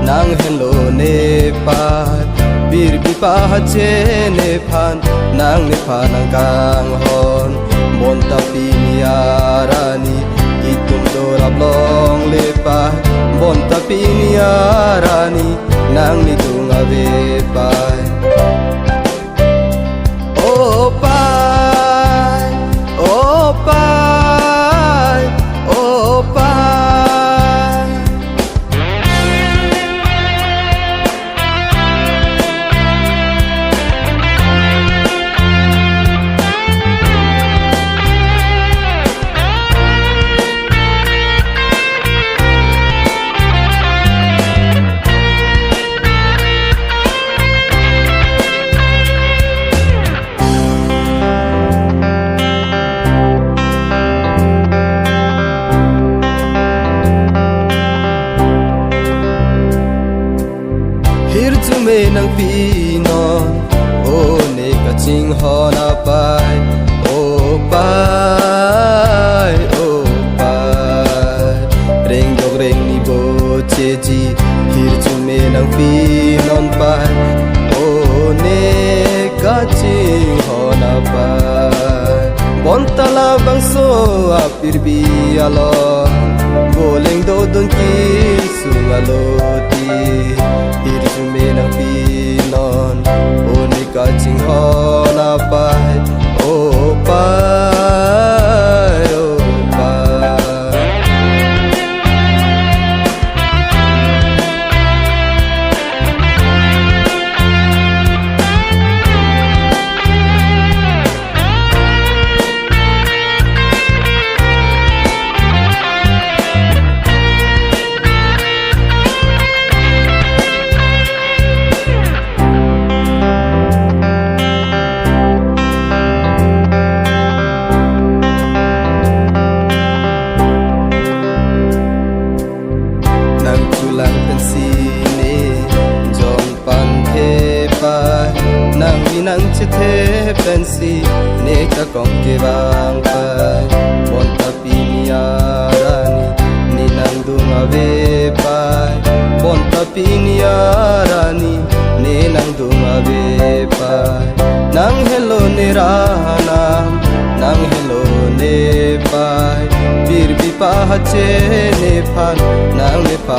nang hello ne pat bir bi pa che ne phan nang ne phan nang kang hon mon ta pi ni arani itum do rap long le pa mon ta pi ni arani nang ni tunga ve pai oh pai oh pai oh pai hir chu me nang pi non o ne ka ching ho na pai o pai o pai reng dog reng ni bo che ji hir chu me nang pi non pai o ne ka ching ho na pai bon tala bang so a pir bi alo boleng do don ki sung alo ti hir chu me nang pi non o ni ka ching ho na pai o pai o pai lang tan si ne jon pan the pa nang minang che the pen si ne ka kong ke bang pa bon ta pi ni arani ni nang dung ave pa bon ta pi ni arani ne nang dung ave pa nang hello ne rana nang hello ne pa bir bi pa che ne phan nang ne pa